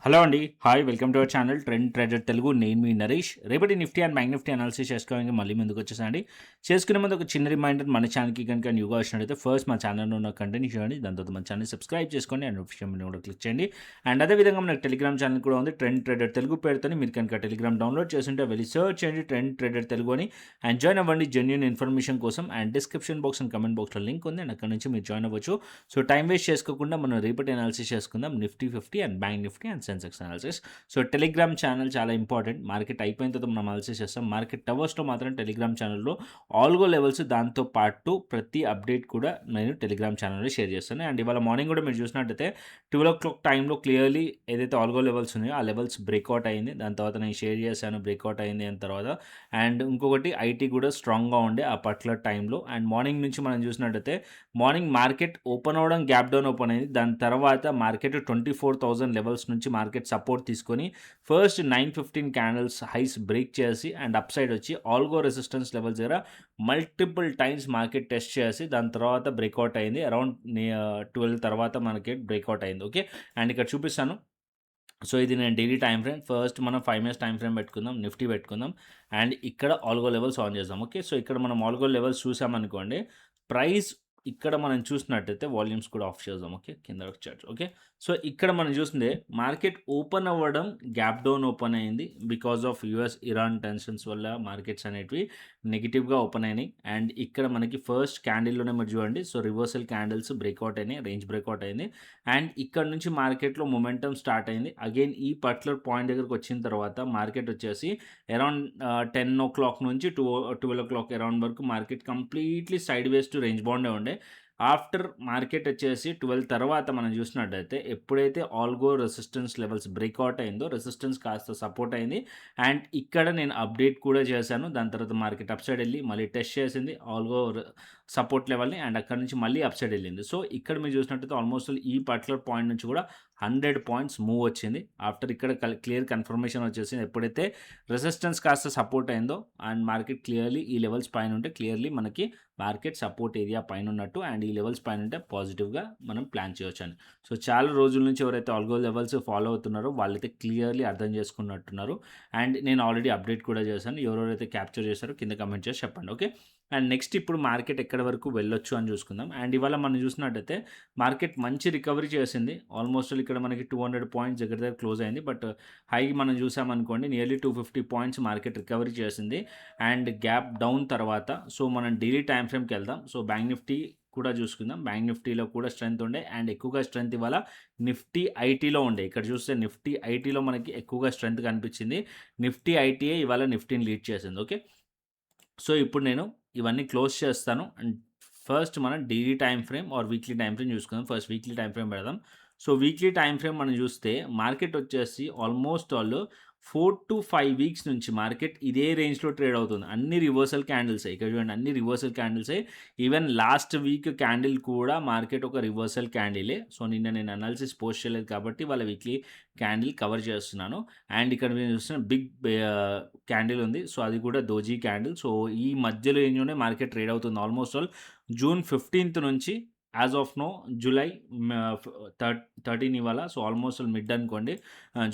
Hello అండి. Hi. Welcome to our channel trend trader Telugu. నేను మీ నరేష్. రేపటి Nifty and bank Nifty analysis చేసుకోవడానికి మళ్ళీ ముందుకొచ్చేసానండి. చేసుకునే ముందు ఒక చిన్న రిమైండర్, మన ఛానల్‌కి కనుక న్యూగా వచ్చినట్టయితే ఫస్ట్ మా ఛానల్‌లో ఉన్న కంటెంట్‌ని చూడండి. దాని తర్వాత మన ఛానల్‌ని సబ్స్క్రైబ్ చేసుకోండి అండ్ నోటిఫికేషన్ బెల్‌ని కూడా క్లిక్ చేయండి. అండ్ అదేవిధంగా మనకు టెలిగ్రామ్ ఛానల్ కూడా ఉంది, ట్రెండ్ ట్రేడర్ తెలుగు పేరుతోని. మీరు కనుక టెలిగ్రామ్ డౌన్లోడ్ చేసుంటే వెళ్ళి సెర్చ్ చేయండి ట్రెండ్ ట్రేడర్ తెలుగు అని అండ్ జాయిన్ అవ్వండి జెన్యూన్ ఇన్ఫర్మేషన్ కోసం. And description box and comment బాక్స్‌లో లింక్ ఉంది అండ్ అక్కడ నుంచి మీరు జాయిన్ అవ్వచ్చు. సో టైం వేస్ట్ చేసుకోకుండా మనం రేపటి అనాలిసిస్ చేసుకుందాం. Nifty 50 and bank Nifty and Sensex analysis. So Telegram channel చాలా ఇంపార్టెంట్. మార్కెట్ అయిపోయిన తర్వాత మనం అనాలిసిస్ చేస్తాం. మార్కెట్ టవర్స్లో మాత్రం టెలిగ్రామ్ ఛానల్లో ఆల్గో లెవెల్స్, దాంతో పాటు ప్రతి అప్డేట్ కూడా నేను టెలిగ్రామ్ ఛానల్లో షేర్ చేస్తాను. అండ్ ఇవాళ మార్నింగ్ కూడా మీరు చూసినట్టయితే 12 టైంలో క్లియర్లీ ఏదైతే ఆల్గో లెవెల్స్ ఉన్నాయో ఆ లెవెల్స్ బ్రేక్అవుట్ అయింది. దాని తర్వాత నేను షేర్ చేశాను, బ్రేక్అవుట్ అయింది అని తర్వాత. అండ్ ఇంకొకటి ఐటీ కూడా స్ట్రాంగ్గా ఉండే ఆ పర్టికులర్ టైంలో. అండ్ మార్నింగ్ నుంచి మనం చూసినట్టయితే మార్నింగ్ మార్కెట్ ఓపెన్ అవ్వడం, గ్యాప్ డౌన్ ఓపెన్ అయింది. దాని తర్వాత మార్కెట్ 24,000 లెవెల్స్ నుంచి మార్కెట్ సపోర్ట్ తీసుకొని ఫస్ట్ 915 క్యాండిల్స్ హైస్ బ్రేక్ చేసి అండ్ అప్ సైడ్ వచ్చి ఆల్గో రెసిస్టెన్స్ లెవెల్స్ దగ్గర మల్టిపుల్ టైమ్స్ మార్కెట్ టెస్ట్ చేసి దాని తర్వాత బ్రేక్అవుట్ అయింది. అరౌండ్ 12 తర్వాత మార్కెట్ బ్రేక్అవుట్ అయింది. ఓకే. అండ్ ఇక్కడ చూపిస్తాను. సో ఇది నేను డైలీ టైం ఫ్రేమ్. ఫస్ట్ మనం 5 మినిట్స్ టైం ఫ్రేమ్ పెట్టుకుందాం, నిఫ్టీ పెట్టుకుందాం. అండ్ ఇక్కడ ఆల్గో లెవెల్స్ ఆన్ చేద్దాం. ఓకే. సో ఇక్కడ మనం ఆల్గో లెవెల్స్ చూసామనుకోండి, ప్రైస్ ఇక్కడ మనం చూసినట్టయితే వాల్యూమ్స్ కూడా ఆఫ్ చేద్దాం. ఓకే. కింద వచ్చాడు. ఓకే. సో ఇక్కడ మనం చూస్తుంటే మార్కెట్ ఓపెన్ అవ్వడం, గ్యాప్ డౌన్ ఓపెన్ అయింది. Because of US Iran tensions వల్ల మార్కెట్స్ అనేటివి నెగిటివ్గా ఓపెన్ అయినాయి. అండ్ ఇక్కడ మనకి ఫస్ట్ క్యాండిల్లోనే మీరు చూడండి. సో రివర్సల్ క్యాండిల్స్ బ్రేక్అవుట్ అయినాయి, రేంజ్ బ్రేక్అవుట్ అయింది. అండ్ ఇక్కడ నుంచి మార్కెట్లో మొమెంటం స్టార్ట్ అయింది. అగైన్ ఈ పర్టికులర్ పాయింట్ దగ్గరకు వచ్చిన తర్వాత మార్కెట్ వచ్చేసి అరౌండ్ 10 నుంచి 12 అరౌండ్ వరకు market completely sideways to range బౌండే ఉండే. ఆఫ్టర్ మార్కెట్ వచ్చేసి 12 తర్వాత మనం చూసినట్టయితే ఎప్పుడైతే ఆల్గో రెసిస్టెన్స్ లెవెల్స్ బ్రేక్అవుట్ అయిందో, రెసిస్టెన్స్ కాస్త సపోర్ట్ అయింది. అండ్ ఇక్కడ నేను అప్డేట్ కూడా చేశాను. దాని తర్వాత మార్కెట్ అప్ సైడ్ వెళ్ళి మళ్ళీ టెస్ట్ చేసింది ఆల్గో సపోర్ట్ లెవెల్ని. అండ్ అక్కడ నుంచి మళ్ళీ అప్ సైడ్ వెళ్ళింది. సో ఇక్కడ మీరు చూసినట్టయితే ఆల్మోస్ట్ ఈ పర్టికులర్ పాయింట్ నుంచి కూడా 100 పాయింట్స్ మూవ్ వచ్చింది. ఆఫ్టర్ ఇక్కడ క్లియర్ కన్ఫర్మేషన్ వచ్చేసింది. ఎప్పుడైతే రెసిస్టెన్స్ కాస్త సపోర్ట్ అయిందో అండ్ మార్కెట్ క్లియర్లీ ఈ లెవెల్స్ పైన ఉంటే క్లియర్లీ మనకి మార్కెట్ సపోర్ట్ ఏరియా పైన ఉన్నట్టు అండ్ ఈ లెవెల్స్ పైన ఉంటే పాజిటివ్గా మనం ప్లాన్ చేయొచ్చు అని. సో చాలా రోజుల నుంచి ఎవరైతే ఆల్గో లెవెల్స్ ఫాలో అవుతున్నారో వాళ్ళైతే క్లియర్లీ అర్థం చేసుకున్నట్టున్నారు. అండ్ నేను ఆల్రెడీ అప్డేట్ కూడా చేశాను. ఎవరెవరైతే క్యాప్చర్ చేశారో కింద కమెంట్ చేసి చెప్పండి. ఓకే. అండ్ నెక్స్ట్ ఇప్పుడు మార్కెట్ ఎక్కడి వరకు వెళ్ళొచ్చు అని చూసుకుందాం. అండ్ ఇవాళ మనం చూసినట్టయితే మార్కెట్ మంచి రికవరీ చేసింది. ఆల్మోస్ట్ ఇక్కడ మనకి 200 పాయింట్స్ దగ్గర క్లోజ్ అయింది. బట్ హై మనం చూసామనుకోండి నియర్లీ 250 పాయింట్స్ మార్కెట్ రికవరీ చేసింది. అండ్ గ్యాప్ డౌన్ తర్వాత సో మనం డైలీ టైం ఫ్రేమ్కి వెళ్దాం. సో బ్యాంక్ నిఫ్టీ కూడా చూసుకుందాం. బ్యాంక్ నిఫ్టీలో కూడా స్ట్రెంత్ ఉండే అండ్ ఎక్కువగా స్ట్రెంత్ ఇవాళ నిఫ్టీ ఐటీలో ఉండే. ఇక్కడ చూస్తే నిఫ్టీ ఐటీలో మనకి ఎక్కువగా స్ట్రెంత్ కనిపించింది. నిఫ్టీ ఐటీఏ ఇవాళ నిఫ్టీని లీడ్ చేసింది. ఓకే. సో ఇప్పుడు నేను ఇవన్నీ క్లోజ్ చేస్తాను. అండ్ ఫస్ట్ మనం daily time frame or weekly time frame చూసుకుందాం. ఫస్ట్ వీక్లీ టైం ఫ్రేమ్ పెడదాం. సో వీక్లీ టైం ఫ్రేమ్ మనం చూస్తే మార్కెట్ వచ్చేసి ఆల్మోస్ట్ ఆల్ 4-5 వీక్స్ నుంచి మార్కెట్ ఇదే రేంజ్లో ట్రేడ్ అవుతుంది. అన్ని రివర్సల్ క్యాండిల్సే. ఇక్కడ చూడండి, అన్ని రివర్సల్ క్యాండిల్సే. ఈవెన్ లాస్ట్ వీక్ క్యాండిల్ కూడా మార్కెట్ ఒక రివర్సల్ క్యాండిలే. సో నిన్న నేను అనాలిసిస్ పోస్ట్ చేయలేదు కాబట్టి వాళ్ళ వీక్లీ క్యాండిల్ కవర్ చేస్తున్నాను. అండ్ ఇక్కడ మీరు చూస్తున్న బిగ్ క్యాండిల్ ఉంది. సో అది కూడా దోజీ క్యాండిల్. సో ఈ మధ్యలో ఏంటంటే మార్కెట్ ట్రేడ్ అవుతుంది. ఆల్మోస్ట్ ఆల్ జూన్ 15th నుంచి యాజ్ ఆఫ్ నో జూలై 13 ఇవాళ. సో ఆల్మోస్ట్ మిడ్ అనుకోండి,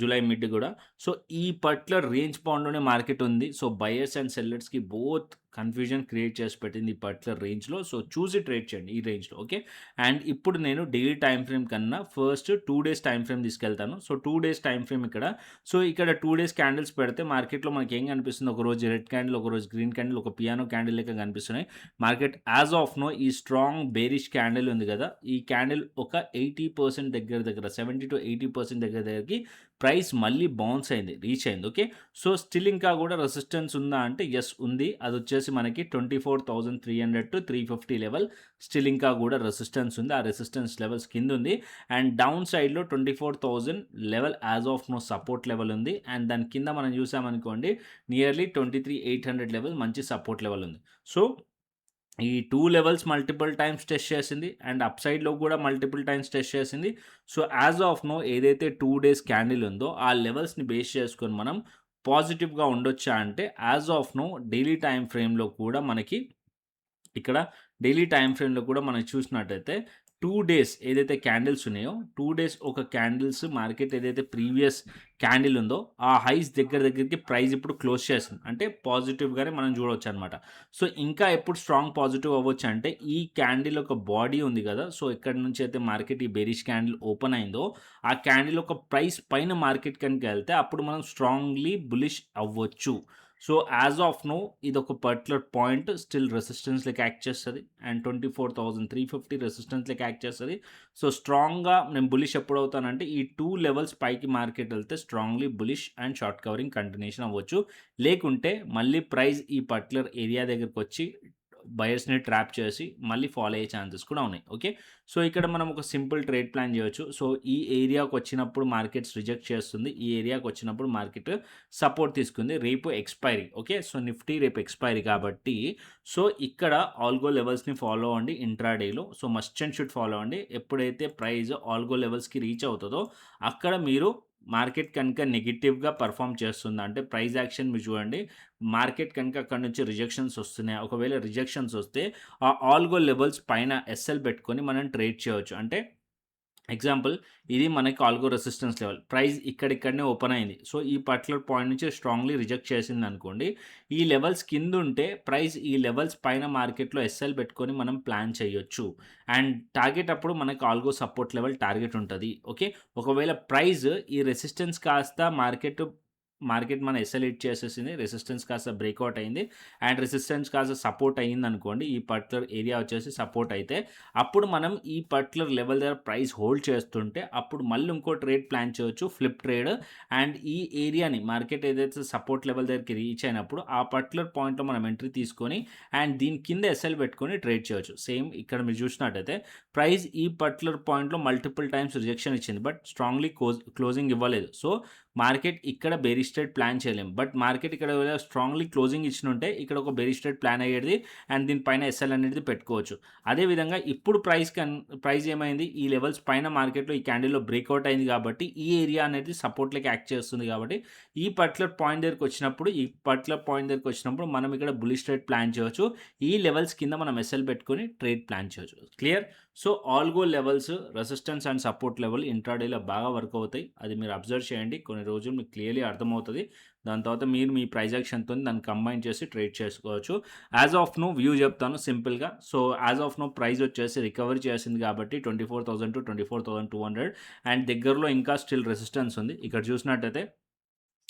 జూలై మిడ్ కూడా. సో ఈ పర్టికులర్ రేంజ్ బౌండ్లోనే మార్కెట్ ఉంది. సో బయర్స్ అండ్ సెల్లర్స్కి బోత్ కన్ఫ్యూజన్ క్రియేట్ చేసి పెట్టింది ఈ పర్టికులర్ రేంజ్లో. సో చూసి ట్రేడ్ చేయండి ఈ రేంజ్లో. ఓకే. అండ్ ఇప్పుడు నేను డైలీ టైం ఫ్రేమ్ కన్నా ఫస్ట్ 2 డేస్ టైం ఫ్రేమ్ తీసుకెళ్తాను. సో 2 డేస్ టైం ఫ్రేమ్ ఇక్కడ. సో ఇక్కడ 2 డేస్ క్యాండిల్స్ పెడితే మార్కెట్లో మనకి ఏం కనిపిస్తుంది, ఒక రోజు రెడ్ క్యాండిల్, ఒక రోజు గ్రీన్ క్యాండిల్, ఒక పియానో క్యాండిల్ లెక్క కనిపిస్తున్నాయి. మార్కెట్ యాజ్ ఆఫ్ నో ఈ స్ట్రాంగ్ బేరిష్ క్యాండిల్ ఉంది కదా, ఈ క్యాండిల్ ఒక 80% దగ్గర 70-80% దగ్గరికి ప్రైస్ మళ్ళీ బౌన్స్ అయింది, రీచ్ అయింది. ఓకే. సో స్టిల్ ఇంకా కూడా రెసిస్టెన్స్ ఉందా అంటే ఎస్ ఉంది. అది వచ్చేసి మనకి 24,300 to 350 లెవెల్ స్టిల్ ఇంకా కూడా రెసిస్టెన్స్ ఉంది. ఆ రెసిస్టెన్స్ లెవెల్స్ కింద ఉంది. అండ్ డౌన్ సైడ్లో 24,000 level as of now support level ఉంది. అండ్ దాని కింద మనం చూసామనుకోండి నియర్లీ 23,800 లెవెల్ మంచి సపోర్ట్ లెవెల్ ఉంది. సో ఈ 2 లెవెల్స్ మల్టిపుల్ టైమ్స్ టెస్ట్ చేసింది అండ్ అప్ సైడ్లో కూడా మల్టిపుల్ టైమ్స్ టెస్ట్ చేసింది. సో యాజ్ ఆఫ్ నో ఏదైతే 2 డేస్ క్యాండిల్ ఉందో ఆ లెవెల్స్ని బేస్ చేసుకొని మనం పాజిటివ్గా ఉండొచ్చా అంటే as of now daily time ఫ్రేమ్లో కూడా మనకి ఇక్కడ డైలీ టైం ఫ్రేమ్లో కూడా మనం చూసినట్టయితే 2 డేస్ ఏదైతే క్యాండిల్స్ ఉన్నాయో 2 డేస్ ఒక క్యాండిల్స్ మార్కెట్ ఏదైతే ప్రీవియస్ క్యాండిల్ ఉందో ఆ హైస్ దగ్గరికి ప్రైస్ ఇప్పుడు క్లోజ్ చేస్తుంది. అంటే పాజిటివ్‌గానే మనం చూడొచ్చనమాట. సో, ఇంకా ఎప్పుడు స్ట్రాంగ్ పాజిటివ్ అవ్వచ్చు అంటే ఈ క్యాండిల్ ఒక బాడీ ఉంది కదా! సో, ఎక్కడి నుంచి అయితే మార్కెట్ ఈ బేరిష్ క్యాండిల్ ఓపెన్ అయిందో ఆ క్యాండిల్ ఒక ప్రైస్ పైన మార్కెట్ కనుక ఎళ్తే అప్పుడు మనం స్ట్రాంగ్‌లీ బులిష్ అవ్వచ్చు. సో, యాజ్ ఆఫ్ నౌ ఇదొక పర్టిక్యులర్ పాయింట్ స్టిల్ రెసిస్టెన్స్ లెక్క యాక్ట్ చేస్తది. అండ్ 24,350 రెసిస్టెన్స్ లెక్క యాక్ట్ చేస్తది. సో, స్ట్రాంగ్‌గా నేను బులిష్ ఎప్పుడవుతానంటే ఈ 2 లెవెల్స్ పైకి మార్కెట్ ఎళ్తే strongly bullish and short covering continuation అవ్వచ్చు. లేకుంటే మళ్ళీ ప్రైస్ ఈ పర్టిక్యులర్ ఏరియా దగ్గరకొచ్చి బయర్స్‌ని ట్రాప్ చేసి మళ్ళీ ఫాలో అయ్యే ఛాన్సెస్ కూడా ఉన్నాయి. ఓకే. సో, ఇక్కడ మనం ఒక సింపుల్ ట్రేడ్ ప్లాన్ చేయొచ్చు. సో, ఈ ఏరియాకొచ్చినప్పుడు మార్కెట్స్ రిజెక్ట్ చేస్తుంది. ఈ ఏరియాకొచ్చినప్పుడు మార్కెట్ సపోర్ట్ తీసుకుంది. రేపు ఎక్స్‌పైరీ. ఓకే. సో, నిఫ్టీ రేపు ఎక్స్‌పైరీ కాబట్టి సో, ఇక్కడ ఆల్గో లెవెల్స్‌ని ఫాలో అవ్వండి ఇంట్రాడేలో. So, must and should follow అవ్వండి. ఎప్పుడైతే ప్రైస్ ఆల్గో లెవెల్స్‌కి రీచ్ అవుతదో అక్కడ మీరు మార్కెట్ కనుక నెగెటివ్‌గా పెర్ఫార్మ్ చేస్తుందా అంటే ప్రైస్ యాక్షన్ మీరు చూడండి. మార్కెట్ కనుక అక్కడి నుంచి రిజెక్షన్స్ వస్తున్నాయి. ఒకవేళ రిజెక్షన్స్ వస్తే ఆ ఆల్గో లెవెల్స్ పైన ఎస్ఎల్ పెట్టుకొని మనం ట్రేడ్ చేయొచ్చు. అంటే ఎగ్జాంపుల్ ఇది మనకి ఆల్గో రెసిస్టెన్స్ లెవెల్. ప్రైస్ ఇక్కడిక్కడనే ఓపెన్ అయింది. సో, ఈ పర్టిక్యులర్ పాయింట్ నుంచి స్ట్రాంగ్‌లీ రిజెక్ట్ చేసిందనుకోండి. ఈ లెవెల్స్ కిందుంటే ప్రైస్ ఈ లెవెల్స్ పైన మార్కెట్‌లో ఎస్ఎల్ పెట్టుకొని మనం ప్లాన్ చేయొచ్చు. అండ్ టార్గెట్ అప్పుడు మనకు ఆల్గో సపోర్ట్ లెవెల్ టార్గెట్ ఉంటది. ఓకే. ఒకవేళ ప్రైస్ ఈ రెసిస్టెన్స్ కాస్త మార్కెట్ మన ఎస్ఎల్ హిట్ చేసేసింది. రెసిస్టెన్స్ కాస్త బ్రేక్‌ఔట్ అయింది. అండ్ రెసిస్టెన్స్ కాస్త సపోర్ట్ అయిందనుకోండి. ఈ పర్టిక్యులర్ ఏరియా వచ్చేసి సపోర్ట్ అయితే అప్పుడు మనం ఈ పర్టిక్యులర్ లెవెల్ దగ్గర ప్రైస్ హోల్డ్ చేస్తుంటే అప్పుడు మళ్ళీ ఇంకో ట్రేడ్ ప్లాన్ చేయొచ్చు. Flip trade. అండ్ ఈ ఏరియాని మార్కెట్ ఏదైతే సపోర్ట్ లెవెల్ దగ్గరికి రీచ్ అయినప్పుడు ఆ పర్టిక్యులర్ పాయింట్‌లో మనం ఎంట్రీ తీసుకొని అండ్ దీని కింద ఎస్ఎల్ పెట్టుకొని ట్రేడ్ చేయొచ్చు. సేమ్ ఇక్కడ మీరు చూసినట్టయితే ప్రైస్ ఈ పర్టిక్యులర్ పాయింట్‌లో మల్టిపుల్ టైమ్స్ రిజెక్షన్ ఇచ్చింది. బట్ స్ట్రాంగ్‌లీ క్లోజింగ్ ఇవ్వలేదు. సో, మార్కెట్ ఇక్కడ బేరిష్ ట్రేడ్ ప్లాన్ చేయలేం. బట్ మార్కెట్ ఇక్కడ స్ట్రాంగ్‌లీ క్లోజింగ్ ఇచ్చినుంటే ఇక్కడ ఒక బేరిష్ ట్రేడ్ ప్లాన్ అయ్యేది. అండ్ దీనిపైన ఎస్ఎల్ అనేది పెట్టుకోవచ్చు. అదేవిధంగా ఇప్పుడు ప్రైస్ ఏమైంది ఈ లెవెల్స్ పైన మార్కెట్‌లో ఈ క్యాండిల్‌లో బ్రేక్‌ఔట్ అయింది కాబట్టి ఈ ఏరియా అనేది సపోర్ట్ లెక్క యాక్ట్ చేస్తుంది కాబట్టి ఈ పర్టిక్యులర్ పాయింట్ దగ్గరకొచ్చినప్పుడు మనం ఇక్కడ బుల్లిష్ ట్రేడ్ ప్లాన్ చేయొచ్చు. ఈ లెవెల్స్ కింద మనం ఎస్ఎల్ పెట్టుకొని ట్రేడ్ ప్లాన్ చేయొచ్చు. Clear? So, algo levels, resistance and support level ఇంట్రాడేలో బాగా వర్క్ అవుతాయి. అది మీరు అబ్జర్వ్ చేయండి. కొన్ని రోజులు మీకు క్లియర్‌లీ అర్థమవుతది. దాని తర్వాత మీరు మీ ప్రైస్ యాక్షన్‌తోని దాన్ని కంబైన్ చేసి ట్రేడ్ చేసుకోవచ్చు. యాస్ ఆఫ్ నౌ వ్యూ చెప్తాను సింపుల్‌గా. So, as of now price వచ్చేసి రికవరీ చేసింది కాబట్టి 24,000-24,200 అండ్ దగ్గరలో ఇంకా స్టిల్ రెసిస్టెన్స్ ఉంది. ఇక్కడ చూసినట్టయితే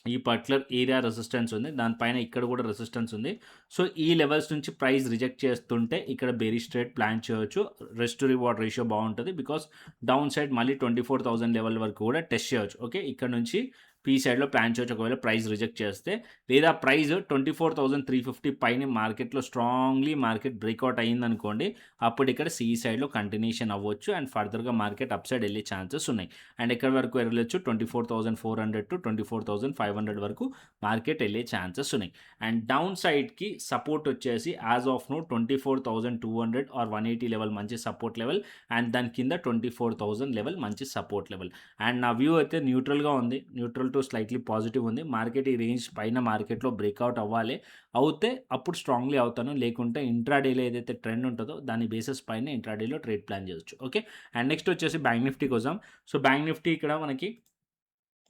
ఈ పర్టిక్యులర్ ఏరియా రెసిస్టెన్స్ ఉంది. దానిపైన ఇక్కడ కూడా రెసిస్టెన్స్ ఉంది. సో, ఈ లెవెల్స్ నుంచి ప్రైస్ రిజెక్ట్ చేస్తుంటే ఇక్కడ బేరిష్ ట్రేడ్ ప్లాన్ చేయొచ్చు. రిస్క్ టు రివార్డ్ రేషియో బాగుంటది. బికాస్ డౌన్ సైడ్ మళ్ళీ 24,000 లెవెల్ వరకు కూడా టెస్ట్ చేయొచ్చు. ఓకే. ఇక్కడ నుంచి పీ సైడ్‌లో ప్లాన్ చేయొచ్చు ఒకవేళ ప్రైస్ రిజెక్ట్ చేస్తే. లేదా ప్రైస్ 24,350 పైన మార్కెట్‌లో స్ట్రాంగ్‌లీ మార్కెట్ బ్రేక్‌ఔట్ అయిందనుకోండి. అప్పుడు ఇక్కడ సి సైడ్‌లో కంటిన్యూషన్ అవ్వచ్చు. అండ్ ఫర్దర్‌గా మార్కెట్ అప్ సైడ్ వెళ్ళే ఛాన్సెస్ ఉన్నాయి. అండ్ ఎక్కడి వరకు వెళ్ళొచ్చు 24,400-24,500 వరకు మార్కెట్ వెళ్ళే ఛాన్సెస్ ఉన్నాయి. అండ్ డౌన్ సైడ్‌కి సపోర్ట్ వచ్చేసి as of now 24,200 or 180 level మంచి సపోర్ట్ లెవెల్. అండ్ దాని కింద 24,000 లెవెల్ మంచి సపోర్ట్ లెవెల్. అండ్ నా వ్యూ అయితే న్యూట్రల్‌గా ఉంది. న్యూట్రల్ టు స్లైట్‌లీ పాజిటివ్ ఉంది. మార్కెట్ ఈ రేంజ్ పైన మార్కెట్‌లో బ్రేక్‌ఔట్ అవ్వాలి. అవుతే అప్పుడు స్ట్రాంగ్‌లీ అవుతాను. లేకుంటే ఇంట్రాడేలో ఏదైతే ట్రెండ్ ఉంటదో దాని బేసిస్ పైన ఇంట్రాడేలో ట్రేడ్ ప్లాన్ చేయొచ్చు. ఓకే. అండ్ నెక్స్ట్ వచ్చేసి బ్యాంక్ నిఫ్టీ కోసం. సో, బ్యాంక్ నిఫ్టీ ఇక్కడ మనకి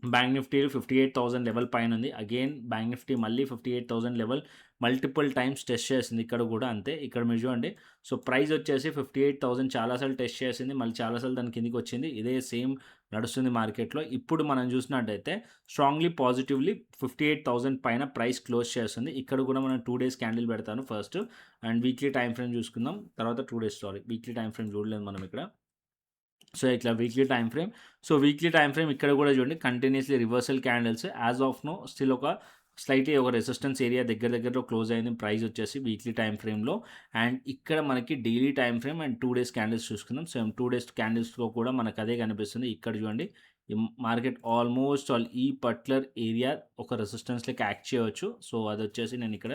బ్యాంక్ నిఫ్టీ 58,000 లెవెల్ పైనుంది. అగైన్ బ్యాంక్ నిఫ్టీ మళ్ళీ 58,000 లెవెల్ మల్టిపుల్ టైమ్స్ టెస్ట్ చేసింది. ఇక్కడ కూడా అంతే. ఇక్కడ మీరు చూడండి. సో, ప్రైస్ వచ్చేసి 58,000 చాలా సార్లు టెస్ట్ చేసింది. మళ్ళీ చాలా సార్లు దాని కిందకొచ్చింది. ఇదే సేమ్ నడుస్తుంది మార్కెట్‌లో. ఇప్పుడు మనం చూసినట్టయితే స్ట్రాంగ్‌లీ పాజిటివ్‌లీ 58,000 పైన ప్రైస్ క్లోజ్ చేస్తుంది. ఇక్కడ కూడా మనం 2 డేస్ క్యాండిల్ పెడతాను first. And weekly time frame చూసుకుందాం. తర్వాత 2 డేస్ వీక్లీ టైమ్ ఫ్రేమ్ చూడలేదు మనం ఇక్కడ. సో, ఇట్లా weekly time frame. So, weekly time frame ఇక్కడ కూడా చూడండి continuously reversal candles as of now still ఒక స్లైట్‌లీ ఒక రెసిస్టెన్స్ ఏరియా దగ్గరలో క్లోజ్ అయింది ప్రైస్ వచ్చేసి వీక్లీ టైమ్ ఫ్రేమ్‌లో. అండ్ ఇక్కడ మనకి daily time frame and 2 days candles చూసుకుందాం. సేమ్ 2 డేస్ క్యాండిల్స్‌లో కూడా మనకు అదే కనిపిస్తుంది. ఇక్కడ చూడండి ఈ మార్కెట్ ఆల్మోస్ట్ ఆల్ ఈ పర్టిక్యులర్ ఏరియా ఒక రెసిస్టెన్స్ లెక్క యాక్ట్ చేయవచ్చు. సో, అదొచ్చేసి నేను ఇక్కడ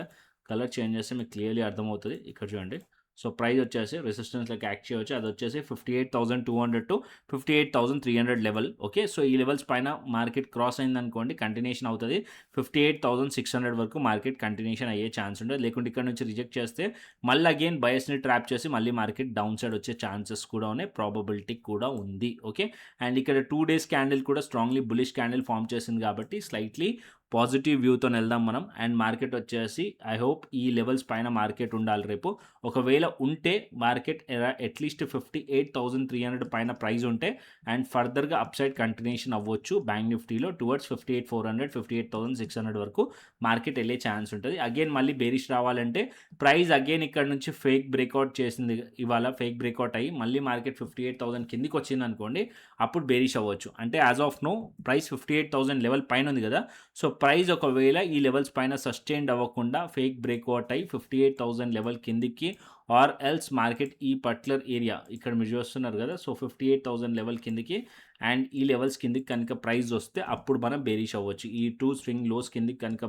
కలర్ చేంజ్ చేస్తే మీకు క్లియర్‌లీ అర్థమవుతది. ఇక్కడ చూడండి. సో ప్రైస్ వచ్చేసి రెసిస్టెన్స్‌లోకి యాక్ట్ చేయవచ్చు. అదొచ్చేసి 58,200 టు 58,300 లెవెల్. ఓకే. సో ఈ లెవెల్స్ పైన మార్కెట్ క్రాస్ అయిందనుకోండి కంటిన్యూషన్ అవుతది. 58,600 వరకు మార్కెట్ కంటిన్యూషన్ అయ్యే ఛాన్స్ ఉంటది. లేకుంటే ఇక్కడ నుంచి రిజెక్ట్ చేస్తే మళ్ళీ అగైన్ బయర్స్‌ని ట్రాప్ చేసి మళ్ళీ మార్కెట్ డౌన్ సైడ్ వచ్చే ఛాన్సెస్ కూడా ఉన్నాయి. ప్రాబబిలిటీ కూడా ఉంది. ఓకే. అండ్ ఇక్కడ 2 డేస్ క్యాండిల్ కూడా స్ట్రాంగ్‌లీ బుల్లిష్ క్యాండిల్ ఫార్మ్ చేసింది కాబట్టి స్లైట్‌లీ పాజిటివ్ వ్యూతోని వెళ్దాం మనం. అండ్ మార్కెట్ వచ్చేసి ఐ హోప్ ఈ లెవెల్స్ పైన మార్కెట్ ఉండాలి రేపు. ఒకవేళ ఉంటే మార్కెట్ అట్‌లీస్ట్ 58,300 పైన ప్రైస్ ఉంటే అండ్ ఫర్దర్‌గా అప్‌సైడ్ కంటిన్యూషన్ అవ్వచ్చు బ్యాంక్ నిఫ్టీలో టువర్డ్స్ 58,400, 58,600 వరకు మార్కెట్ వెళ్ళే ఛాన్స్ ఉంటది. అగైన్ మళ్ళీ బేరిష్ రావాలంటే ప్రైస్ అగైన్ ఇక్కడ నుంచి ఫేక్ బ్రేక్‌ఔట్ చేసింది. ఇవాళ ఫేక్ బ్రేక్‌ఔట్ అయ్యి మళ్ళీ మార్కెట్ 58,000 కిందికి వచ్చిందనుకోండి అప్పుడు బేరిష్ అవ్వచ్చు. అంటే as of now price 58,000 level పైన ఉంది కదా! సో ప్రైస్ ఒకవేళ ఈ లెవెల్స్ పైన సస్టైన్డ్ అవ్వకుండా ఫేక్ బ్రేక్అవుట్ అయ్యి 58,000 లెవెల్ కిందికి ఆర్ ఎల్స్ మార్కెట్ ఈ పర్టిక్యులర్ ఏరియా ఇక్కడ మీరు చూస్తున్నారు కదా! సో 58,000 లెవెల్ కిందికి అండ్ ఈ లెవెల్స్ కిందికి కనుక ప్రైస్ వస్తే అప్పుడు మనం బేరిష్ అవ్వచ్చు. ఈ 2 స్వింగ్ లోస్ కిందికి కనుక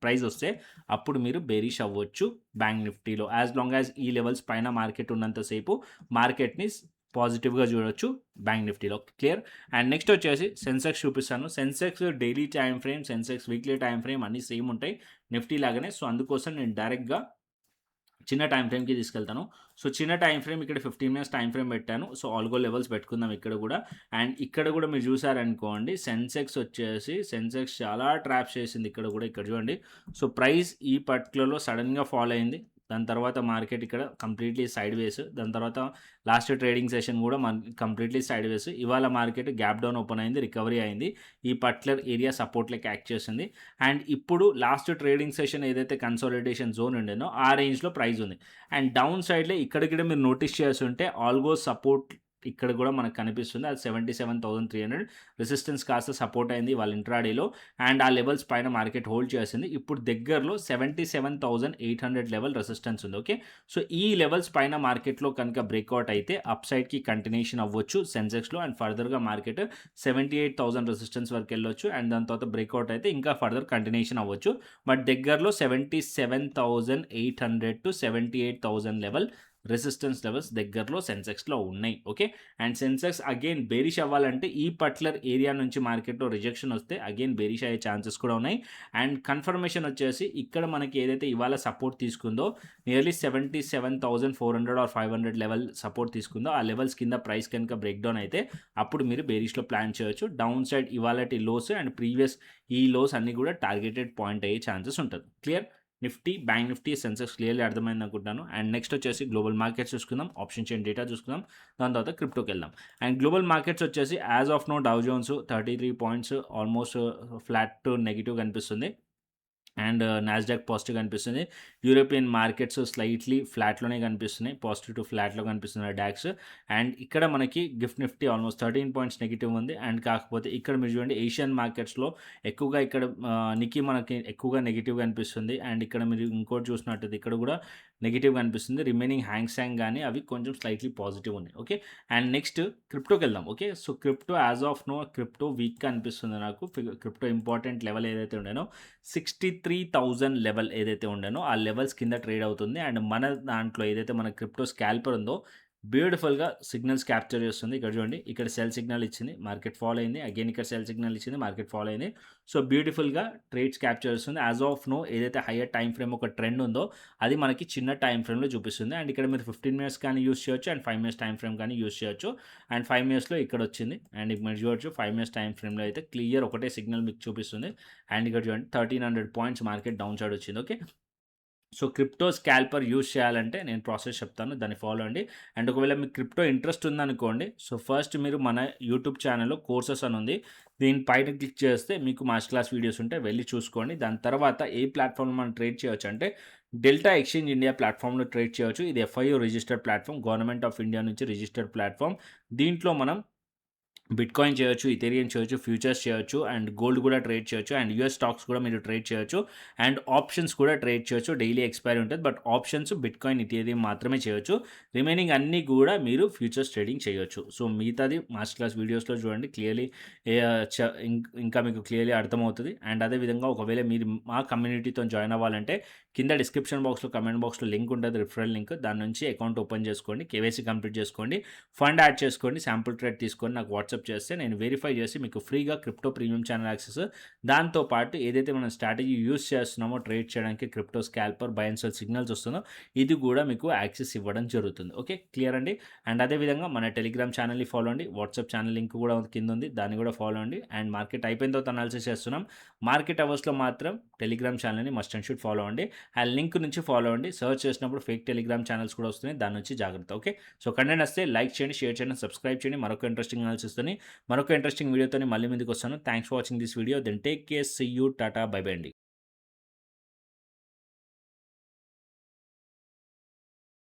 ప్రైస్ వస్తే అప్పుడు మీరు బేరిష్ అవ్వచ్చు బ్యాంక్ నిఫ్టీలో. యాజ్ లాంగ్ యాజ్ ఈ లెవెల్స్ పైన మార్కెట్ ఉన్నంత సేపు మార్కెట్‌ని పాజిటివ్‌గా చూడొచ్చు బ్యాంక్ నిఫ్టీలో. క్లియర్. అండ్ నెక్స్ట్ వచ్చేసి సెన్సెక్స్ చూపిస్తాను. Sensex daily time frame, Sensex weekly time frame అన్నీ సేమ్ ఉంటాయి నిఫ్టీ లాగానే. సో అందుకోసం నేను డైరెక్ట్‌గా చిన్న టైమ్ ఫ్రేమ్‌కి తీసుకెళ్తాను. సో చిన్న టైమ్ ఫ్రేమ్ ఇక్కడ 15 మినిట్స్ టైమ్ ఫ్రేమ్ పెట్టాను. సో ఆల్గో లెవెల్స్ పెట్టుకుందాం ఇక్కడ కూడా. అండ్ ఇక్కడ కూడా మీరు చూసారనుకోండి సెన్సెక్స్ వచ్చేసి సెన్సెక్స్ చాలా ట్రాప్స్ చేసింది ఇక్కడ కూడా. ఇక్కడ చూడండి. సో ప్రైస్ ఈ పర్టిక్యులర్‌లో సడెన్‌గా ఫాల్ అయింది. దాని తర్వాత మార్కెట్ ఇక్కడ కంప్లీట్లీ సైడ్ వేస్. దాని తర్వాత లాస్ట్ ట్రేడింగ్ సెషన్ కూడా కంప్లీట్లీ సైడ్ వేస్. ఇవాళ మార్కెట్ గ్యాప్ డౌన్ ఓపెన్ అయింది, రికవరీ అయింది. ఈ పర్టిక్యులర్ ఏరియా సపోర్ట్‌లకి యాక్ట్ చేసింది. అండ్ ఇప్పుడు లాస్ట్ ట్రేడింగ్ సెషన్ ఏదైతే కన్సాలిడేషన్ జోన్ ఉండేనో ఆ రేంజ్‌లో ప్రైస్ ఉంది. అండ్ డౌన్ సైడ్‌లో ఇక్కడ మీరు నోటీస్ చేస్తుంటే ఆల్గో సపోర్ట్ ఇక్కడ కూడా మనకు కనిపిస్తుంది. అది 77,300 రెసిస్టెన్స్ కాస్త సపోర్ట్ అయింది వాళ్ళ ఇంట్రాడేలో. అండ్ ఆ లెవెల్స్ పైన మార్కెట్ హోల్డ్ చేసింది. ఇప్పుడు దగ్గరలో 77,800 లెవెల్ రెసిస్టెన్స్ ఉంది. ఓకే. సో ఈ లెవెల్స్ పైన మార్కెట్‌లో కనుక బ్రేక్అవుట్ అయితే అప్ సైడ్‌కి కంటిన్యూషన్ అవ్వచ్చు సెన్సెక్స్‌లో. అండ్ ఫర్దర్‌గా మార్కెట్ 78,000 రెసిస్టెన్స్ వరకు వెళ్ళొచ్చు. అండ్ దాని తర్వాత బ్రేక్అవుట్ అయితే ఇంకా ఫర్దర్ కంటిన్యూషన్ అవ్వచ్చు. బట్ దగ్గరలో 77,800 టు 78,000 లెవెల్ రెసిస్టెన్స్ లెవెల్స్ దగ్గరలో సెన్సెక్స్‌లో ఉన్నాయి. Okay. And Sensex again bearish అవ్వాలంటే ఈ పర్టిక్యులర్ ఏరియా నుంచి మార్కెట్‌లో రిజెక్షన్ వస్తే అగైన్ బేరిష్ అయ్యే ఛాన్సెస్ కూడా ఉన్నాయి. అండ్ కన్ఫర్మేషన్ వచ్చేసి ఇక్కడ మనకి ఏదైతే ఇవాళ సపోర్ట్ తీసుకుందో నియర్లీ 77,400 ఆర్ 500 లెవెల్ సపోర్ట్ తీసుకుందో ఆ లెవెల్స్ కింద ప్రైస్ కనుక బ్రేక్ డౌన్ అయితే అప్పుడు మీరు బేరిష్‌లో ప్లాన్ చేయొచ్చు. డౌన్ సైడ్ ఇవాళటి లోస్ అండ్ ప్రీవియస్ ఈ లోస్ అన్నీ కూడా టార్గెటెడ్ పాయింట్ అయ్యే ఛాన్సెస్ ఉంటది. Clear. Nifty, bank Nifty, Sensex clearly అర్థమైంది అనుకుంటున్నాను. అండ్ నెక్స్ట్ వచ్చేసి గ్లోబల్ మార్కెట్స్ చూసుకుందాం. ఆప్షన్ చైన్ డేటా చూసుకుందాం. దాని తర్వాత క్రిప్టోకి వెళ్దాం. అండ్ గ్లోబల్ మార్కెట్స్ వచ్చేసి as of now Dow Jones 33 points almost flat to negative కనిపిస్తుంది. అండ్ నాస్డాక్ పాజిటివ్ కనిపిస్తుంది. యూరోపియన్ మార్కెట్స్ స్లైట్లీ ఫ్లాట్‌లోనే కనిపిస్తున్నాయి. పాజిటివ్ టు ఫ్లాట్‌లో కనిపిస్తున్నాయి డాక్స్. అండ్ ఇక్కడ మనకి gift Nifty almost 13 points negative ఉంది. అండ్ కాకపోతే ఇక్కడ మీరు చూడండి ఏషియన్ మార్కెట్స్‌లో ఎక్కువగా ఇక్కడ నిక్కీ మనకి ఎక్కువగా నెగెటివ్ కనిపిస్తుంది. అండ్ ఇక్కడ మీరు ఇంకోటి చూసినట్టయితే ఇక్కడ కూడా నెగెటివ్ కనిపిస్తుంది. రిమైనింగ్ హ్యాంగ్‌స్యాంగ్ గానీ అవి కొంచెం స్లైట్లీ పాజిటివ్ ఉన్నాయి. ఓకే. అండ్ నెక్స్ట్ క్రిప్టోకి వెళ్దాం. Okay. So crypto as of now crypto వీక్‌గా అనిపిస్తుంది నాకు. క్రిప్టో ఇంపార్టెంట్ లెవెల్ ఏదైతే ఉండేనో 63,000 లెవెల్ ఏదైతే ఉండేనో ఆ లెవెల్స్ కింద ట్రేడ్ అవుతుంది. అండ్ మన దాంట్లో ఏదైతే మన క్రిప్టో స్కాల్పర్ ఉందో బ్యూటిఫుల్‌గా సిగ్నల్స్ క్యాప్చర్ చేస్తుంది. ఇక్కడ చూడండి. ఇక్కడ సెల్ సిగ్నల్ ఇచ్చింది. మార్కెట్ ఫాలో అయింది. అగైన్ ఇక్కడ సెల్ సిగ్నల్ ఇచ్చింది. మార్కెట్ ఫాలో అయింది. సో బ్యూటిఫుల్‌గా ట్రేడ్స్ క్యాప్చర్ చేస్తుంది. యాజ్ ఆఫ్ నో ఏదైతే హైయర్ టైమ్ ఫ్రేమ్ ఒక ట్రెండ్ ఉందో అది మనకి చిన్న టైమ్ ఫ్రేమ్‌లో చూపిస్తుంది. అండ్ ఇక్కడ మీరు 15 మినిట్స్ కానీ యూజ్ చేయొచ్చు. అండ్ 5 మినిట్స్ టైమ్ ఫ్రేమ్ కానీ యూజ్ చేయొచ్చు. అండ్ 5 మినిట్స్‌లో ఇక్కడ వచ్చింది. అండ్ మీరు చూడొచ్చు 5 మినిట్స్ టైమ్ ఫ్రేమ్‌లో అయితే క్లియర్ ఒకటే సిగ్నల్ మీకు చూపిస్తుంది. అండ్ ఇక్కడ చూడండి 1300 పాయింట్స్ మార్కెట్ డౌన్ సైడ్ వచ్చింది. ఓకే. సో క్రిప్టో స్కాల్పర్ యూజ్ చేయాలంటే నేను ప్రాసెస్ చెప్తాను. దాన్ని ఫాలో అండి. అండ్ ఒకవేళ మీకు క్రిప్టో ఇంట్రెస్ట్ ఉందనుకోండి. సో ఫస్ట్ మీరు మన యూట్యూబ్ ఛానల్‌లో కోర్సెస్ అని ఉంది. దీని పైన క్లిక్ చేస్తే మీకు మాస్టర్ క్లాస్ వీడియోస్ ఉంటాయి. వెళ్ళి చూసుకోండి. దాని తర్వాత ఏ ప్లాట్‌ఫామ్‌లో మనం ట్రేడ్ చేయొచ్చు అంటే డెల్టా ఎక్స్చేంజ్ ఇండియా ప్లాట్‌ఫామ్‌లో ట్రేడ్ చేయొచ్చు. ఇది ఎఫ్ఐఓ రిజిస్టర్డ్ ప్లాట్‌ఫామ్. గవర్నమెంట్ ఆఫ్ ఇండియా నుంచి రిజిస్టర్డ్ ప్లాట్‌ఫామ్. దీంట్లో మనం బిట్‌కాయిన్ చేయొచ్చు, ఇథీరియం చేయొచ్చు, ఫ్యూచర్స్ చేయొచ్చు అండ్ గోల్డ్ కూడా ట్రేడ్ చేయొచ్చు అండ్ యూఎస్ స్టాక్స్ కూడా మీరు ట్రేడ్ చేయొచ్చు అండ్ ఆప్షన్స్ కూడా ట్రేడ్ చేయొచ్చు. డైలీ ఎక్స్‌పైరీ ఉంటది. బట్ ఆప్షన్స్ బిట్‌కాయిన్, ఇథీరియం మాత్రమే చేయొచ్చు. రిమైనింగ్ అన్నీ కూడా మీరు ఫ్యూచర్స్ ట్రేడింగ్ చేయొచ్చు. సో, మిగతాది మాస్టర్ క్లాస్ వీడియోస్‌లో చూడండి క్లియర్‌లీ ఏ ఇంకా మీకు క్లియర్‌లీ అర్థమవుతది. అండ్ అదే విధంగా ఒకవేళ మీరు మా కమ్యూనిటీతోని జాయిన్ అవ్వాలంటే కింద డిస్క్రిప్షన్ బాక్స్‌లో, కమెంట్ బాక్స్‌లో లింక్ ఉంటది. Referral link. దాని నుంచి అకౌంట్ ఓపెన్ చేసుకోండి. కేవైసీ కంప్లీట్ చేసుకోండి. ఫండ్ యాడ్ చేసుకోండి. శాంపుల్ ట్రేడ్ తీసుకొని నాకు వాట్సాప్ చేస్తే నేను వెరిఫై చేసి మీకు ఫ్రీగా క్రిప్టో ప్రీమియం ఛానల్ యాక్సెస్, దాంతో పాటు ఏదైతే మనం స్ట్రాటజీ యూజ్ చేస్తున్నామో ట్రేడ్ చేయడానికి crypto స్కాల్పర్, by and cell signals వస్తుందో ఇది కూడా మీకు యాక్సెస్ ఇవ్వడం జరుగుతుంది. ఓకే, క్లియర్ అండి. అండ్ అదేవిధంగా మన టెలిగ్రామ్ ఛానల్ని ఫాలో అండి. వాట్సాప్ ఛానల్ లింక్ కూడా కింద ఉంది. దాన్ని కూడా ఫాలో అండి. అండ్ మార్కెట్ అయిపోయిన తర్వాత అనాలిసిస్ చేస్తున్నాం. మార్కెట్ అవర్స్లో మాత్రం టెలిగ్రామ్ ఛానల్ని మస్ట్ అండ్ షుడ్ ఫాలో అండి. ఆ లింక్ నుంచి ఫాలో అండి. సర్చ్ చేసినప్పుడు ఫేక్ టెలిగ్రామ్ ఛానల్స్ కూడా వస్తున్నాయి. దాని నుంచి జాగ్రత్త. ఓకే, సో కంటెంట్ వస్తే లైక్ చేయండి, షేర్ చేయండి, సబ్స్క్రైబ్ చేయండి. మరొక ఇంట్రెస్టింగ్ అనాలిసిస్తోని, మరొక ఇంట్రెస్టింగ్ వీడియోతోని మళ్ళీ ముందుకు వస్తాను. Thanks for watching this video. Then take care, see you, tata, bye bye అండి.